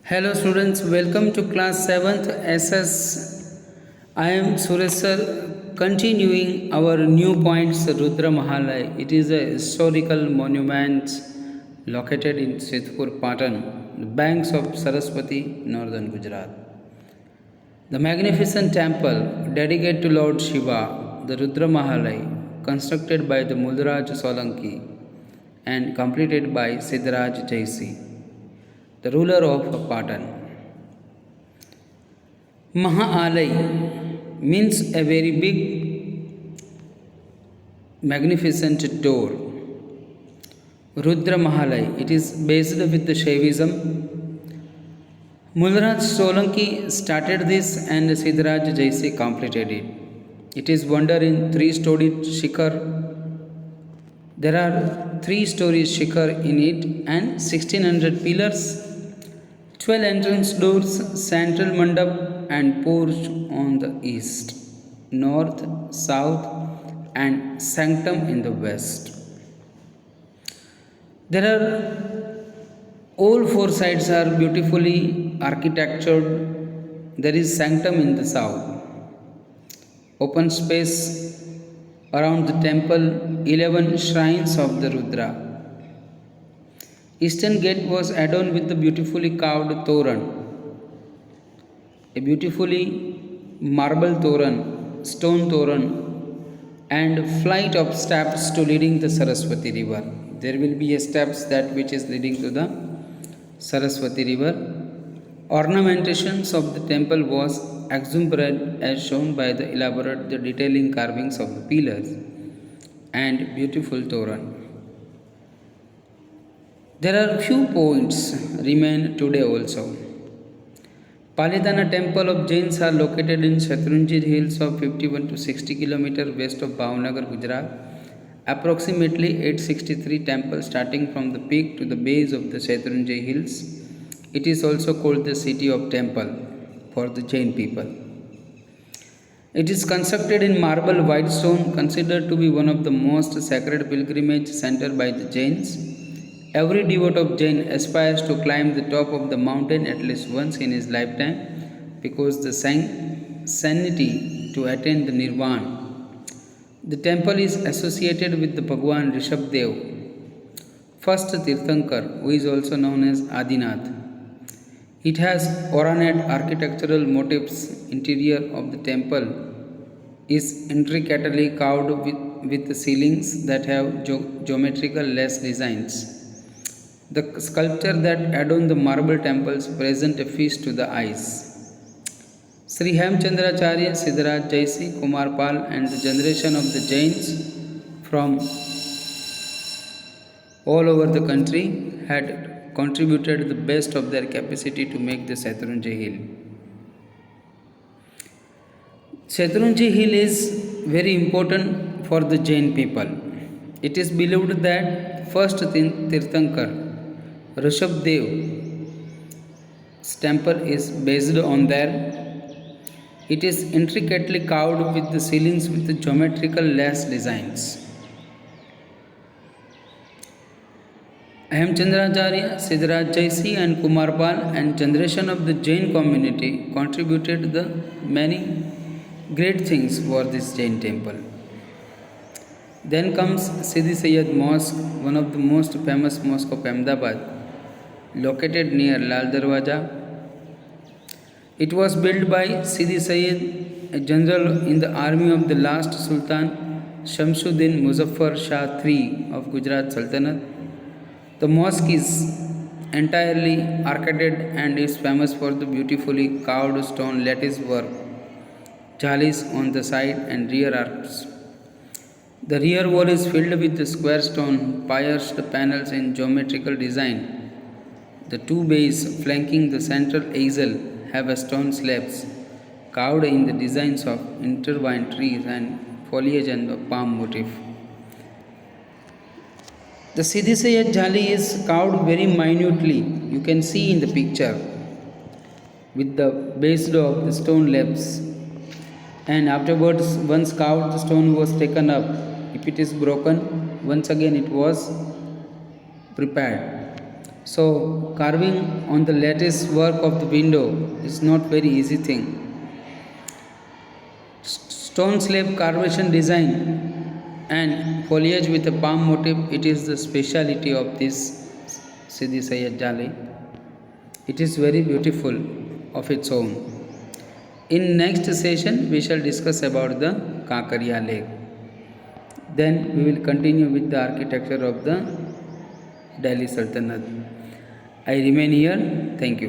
Hello students, welcome to class 7th SS. I am Suresh sir, continuing our new points Rudra Mahalay. It is a historical monument located in Sithpur Patan, the banks of Saraswati, northern Gujarat. The magnificent temple dedicated to Lord Shiva, the Rudra Mahalay, constructed by the Mulraj Solanki and completed by Siddharaj Jaisi, the ruler of Patan. Mahalay means a very big, magnificent door. Rudra Mahalay, it is based with the Shaivism. Mulraj Solanki started this and Siddharaj Jaisi completed it. It is wonder in three-storied shikhar. There are 3 stories shikhar in it and 1600 pillars, 12 entrance doors, central mandap and porch on the east, north, south and sanctum in the west. There are all 4 sides are beautifully architectured. There is sanctum in the south. Open space around the temple, 11 shrines of the Rudra. Eastern gate was adorned with the beautifully carved toran, a beautifully marble toran, stone toran, and flight of steps to leading the Saraswati river. There will be a steps that which is leading to the Saraswati river. Ornamentations of the temple was exuberant as shown by the elaborate the detailing carvings of the pillars and beautiful toran. There are few points remain today also. Palitana temple of Jains are located in Shatrunji hills of 51 to 60 km west of Bhavnagar, Gujarat. Approximately 863 temples starting from the peak to the base of the Shatrunji hills. It is also called the city of temple for the Jain people. It is constructed in marble white stone, considered to be one of the most sacred pilgrimage center by the Jains. Every devotee of Jain aspires to climb the top of the mountain at least once in his lifetime because the sanity to attain the nirvana. The temple is associated with the Bhagwan Rishabdev, first Tirthankar, who is also known as Adinath. It has ornate architectural motifs. Interior of the temple is intricately carved with ceilings that have geometrical lace designs. The sculpture that adorn the marble temples present a feast to the eyes. Sri Hemchandracharya, Siddharaj Jaisi, Kumar Pal and the generation of the Jains from all over the country had contributed the best of their capacity to make the Shatrunji hill. Shatrunji hill is very important for the Jain people. It is believed that first Tirthankar, Rishabdev's temple is based on there. It is intricately carved with the ceilings with the geometrical lace designs. Hemchandracharya, Siddharaj Jaisi and Kumar Pal and generation of the Jain community contributed the many great things for this Jain temple. Then comes Sidi Syed Mosque, one of the most famous mosque of Ahmedabad, located near Lal Darwaja. It was built by Sidi Syed, a general in the army of the last Sultan Shamsuddin Muzaffar Shah III of Gujarat Sultanate. The mosque is entirely arcaded and is famous for the beautifully carved stone lattice work, jalis on the side and rear arcs. The rear wall is filled with the square stone pierced panels in geometrical design. The 2 bays flanking the central aisle have a stone slabs carved in the designs of intertwined trees and foliage and the palm motif. The Sidi Syed Jali is carved very minutely. You can see in the picture with the base of the stone slabs. And afterwards, once carved, the stone was taken up. If it is broken, once again it was prepared. So carving on the lattice work of the window is not very easy thing. Stone slab carvation design and foliage with a palm motif, it is the speciality of this Sidi Sayyid Jali. It is very beautiful of its own. In next session, we shall discuss about the Kakariya Lake. Then we will continue with the architecture of the Delhi Sultanate. I remain here. Thank you.